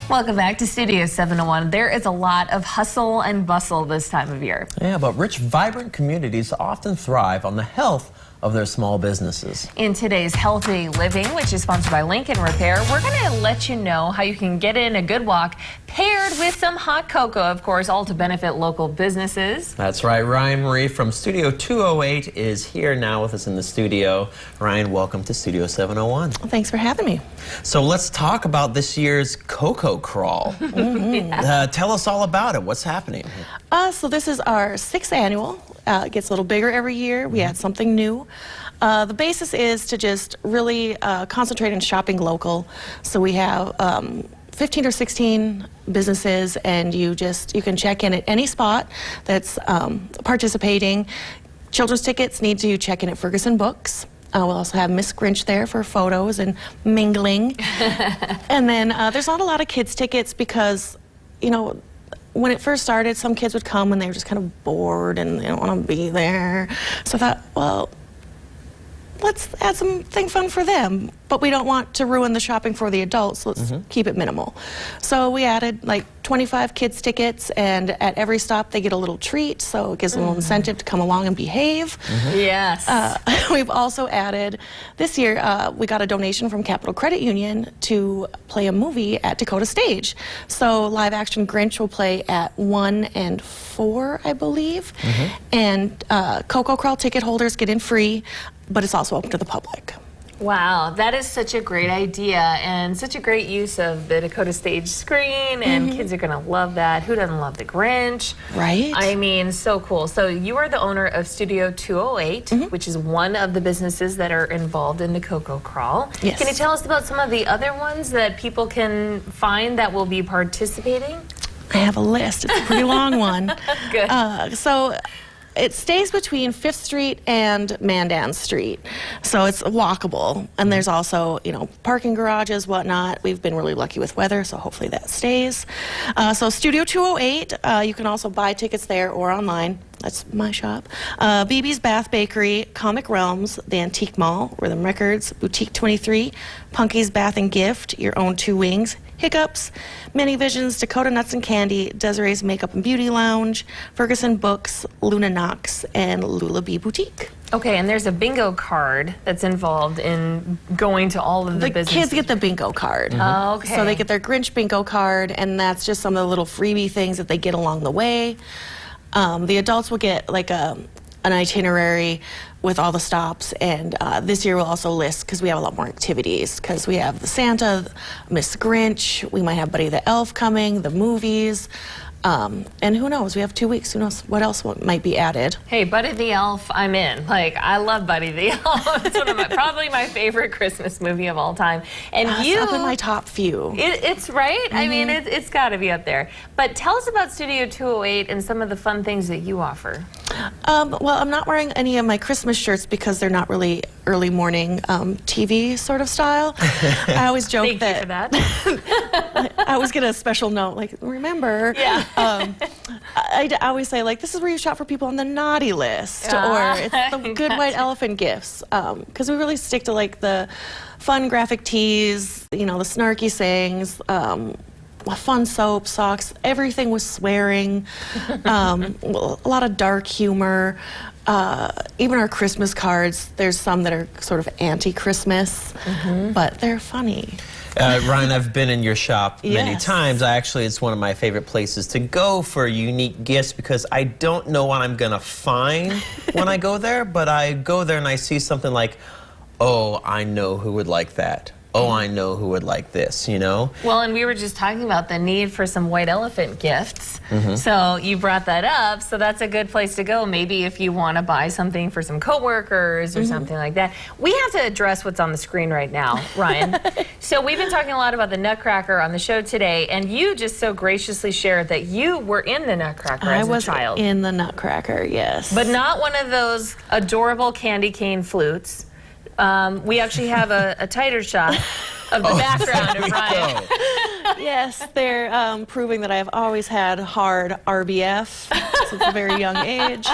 Welcome back to Studio 701. There is a lot of hustle and bustle this time of year. Yeah, but rich, vibrant communities often thrive on the health of their small businesses. In today's Healthy Living, which is sponsored by Lincoln Repair, we're going to let you know how you can get in a good walk paired with some hot cocoa, of course, all to benefit local businesses. That's right. Ryan Marie from Studio 208 is here now with us in the studio. Ryan, welcome to Studio 701. Well, thanks for having me. So let's talk about this year's Cocoa Crawl. Tell us all about it. What's happening? So this is our 6th annual. It gets a little bigger every year. We add something new. The basis is to just really concentrate on shopping local. So we have 15 or 16 businesses, and you can check in at any spot that's participating. Children's tickets need to check in at Ferguson Books. We'll also have Miss Grinch there for photos and mingling. And then there's not a lot of kids tickets because, you know, when it first started, some kids would come and they were just kind of bored and they don't want to be there. So I thought, well, let's add something fun for them. But we don't want to ruin the shopping for the adults, so let's keep it minimal. So we added like 25 kids tickets, and at every stop they get a little treat, so it gives them a little incentive to come along and behave. Yes. We've also added, this year we got a donation from Capital Credit Union to play a movie at Dakota Stage. So live action Grinch will play at 1 and 4, I believe. And Cocoa Crawl ticket holders get in free, but it's also open to the public. Wow, that is such a great idea and such a great use of the Dakota Stage screen, and kids are going to love that. Who doesn't love the Grinch? Right. I mean, so cool. So you are the owner of Studio 208, which is one of the businesses that are involved in the Cocoa Crawl. Yes. Can you tell us about some of the other ones that people can find that will be participating? I have a list. It's a pretty long one. Good. So it stays between 5th Street and Mandan Street, so it's walkable. And there's also, you know, parking garages, whatnot. We've been really lucky with weather, so hopefully that stays. So Studio 208, you can also buy tickets there or online. That's my shop. BB's Bath Bakery, Comic Realms, the Antique Mall, Rhythm Records, Boutique 23, Punky's Bath and Gift, Your Own Two Wings, Hiccups, Mini Visions, Dakota Nuts and Candy, Desiree's Makeup and Beauty Lounge, Ferguson Books, Luna Knox, and Lula Bee Boutique. Okay, and there's a bingo card that's involved in going to all of the businesses. The kids get the bingo card. Oh, okay. So they get their Grinch bingo card, and that's just some of the little freebie things that they get along the way. The adults will get like an itinerary with all the stops, and this year we'll also list, because we have a lot more activities, because we have the Santa, Miss Grinch, we might have Buddy the Elf coming, the movies, and who knows, we have 2 weeks, who knows what else might be added. Hey, Buddy the Elf, I'm in. Like, I love Buddy the Elf. It's one of probably my favorite Christmas movie of all time. And It's up in my top few. It's right? I mean, it's got to be up there. But tell us about Studio 208 and some of the fun things that you offer. Well, I'm not wearing any of my Christmas shirts because they're not really early morning TV sort of style. I always joke Thank you for that. I always get a special note, like, remember. Yeah. I always say, like, this is where you shop for people on the naughty list, or it's the good white elephant gifts, because we really stick to, like, the fun graphic tees, you know, the snarky sayings, fun soap, socks, everything was swearing, a lot of dark humor. Even our Christmas cards, there's some that are sort of anti-Christmas, but they're funny. Ryan, I've been in your shop many Yes. times. Actually, it's one of my favorite places to go for unique gifts because I don't know what I'm going to find when I go there, but I go there and I see something like, oh, I know who would like that. Oh, I know who would like this, you know? Well, and we were just talking about the need for some white elephant gifts. So you brought that up, so that's a good place to go. Maybe if you want to buy something for some coworkers or something like that. We have to address what's on the screen right now, Ryan. So we've been talking a lot about the Nutcracker on the show today, and you just so graciously shared that you were in the Nutcracker as a child. I was in the Nutcracker, yes. But not one of those adorable candy cane flutes. We actually have a tighter shot. of the background of Ryan. Yes, they're proving that I've always had hard RBF since a very young age.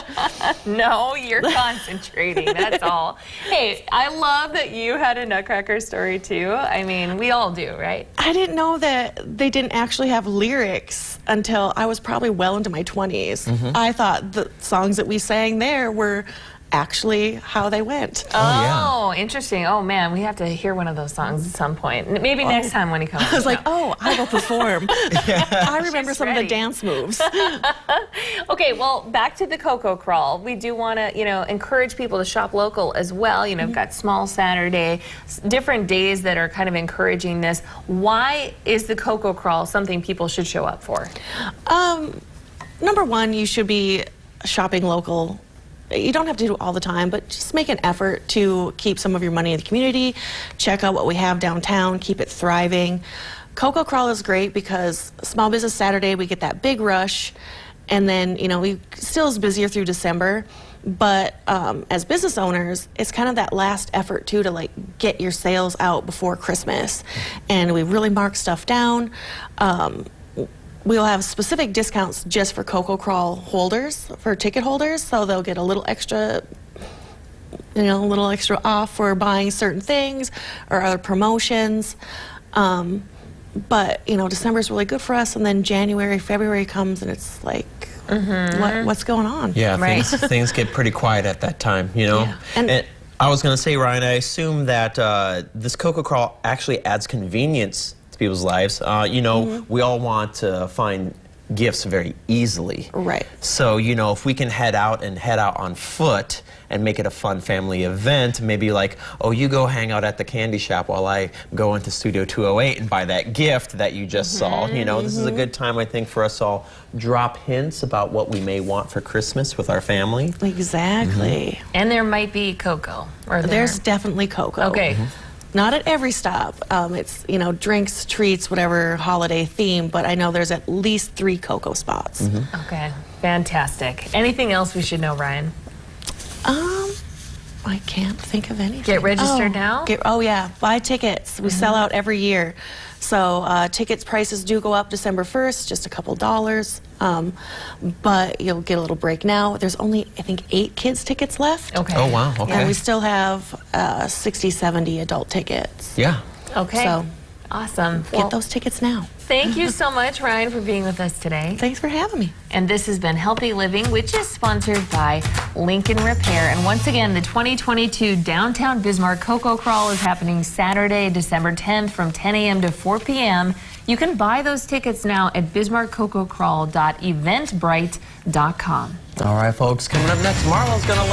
No, you're concentrating, that's all. Hey, I love that you had a Nutcracker story too. I mean, we all do, right? I didn't know that they didn't actually have lyrics until I was probably well into my 20s. I thought the songs that we sang there were actually how they went. Oh, interesting. Oh man, we have to hear one of those songs at some point. Maybe next time when he comes. I was like, oh, I will perform. I remember She's some of ready. the dance moves. Okay, well, back to the Cocoa Crawl. We do want to, encourage people to shop local as well. We've got Small Saturday, different days that are kind of encouraging this. Why is the Cocoa Crawl something people should show up for? Number one, you should be shopping local. You don't have to do it all the time, but just make an effort to keep some of your money in the community, check out what we have downtown, keep it thriving. Cocoa Crawl is great because Small Business Saturday, we get that big rush, and then, we still is busier through December, but as business owners, it's kind of that last effort too to get your sales out before Christmas, and we really mark stuff down. We'll have specific discounts just for Cocoa Crawl holders, for ticket holders, so they'll get a little extra, off for buying certain things or other promotions. But December is really good for us, and then January, February comes, and it's like, what's going on? Yeah, Right. things get pretty quiet at that time, Yeah. And I was going to say, Ryan, I assume that this Cocoa Crawl actually adds convenience to people's lives. We all want to find gifts very easily. Right. So, if we can head out on foot and make it a fun family event, maybe you go hang out at the candy shop while I go into Studio 208 and buy that gift that you just saw. This is a good time, I think, for us all drop hints about what we may want for Christmas with our family. Exactly. And there might be cocoa. There's definitely cocoa. Okay. Not at every stop. It's, drinks, treats, whatever holiday theme, but I know there's at least 3 cocoa spots. Okay. Fantastic. Anything else we should know, Ryan? I can't think of anything. Get registered now? Oh yeah, buy tickets. We sell out every year. So tickets prices do go up December 1st, just a couple dollars. But you'll get a little break now. There's only, I think, 8 kids tickets left. Okay. Oh, wow. Okay. And we still have 60, 70 adult tickets. Yeah. Okay. So awesome. get those tickets now. Thank you so much, Ryan, for being with us today. Thanks for having me. And this has been Healthy Living, which is sponsored by Lincoln Repair. And once again, the 2022 Downtown Bismarck Cocoa Crawl is happening Saturday, December 10th from 10 a.m. to 4 p.m. You can buy those tickets now at bismarckcococrawl.eventbrite.com. All right, folks. Coming up next, Marlo's going to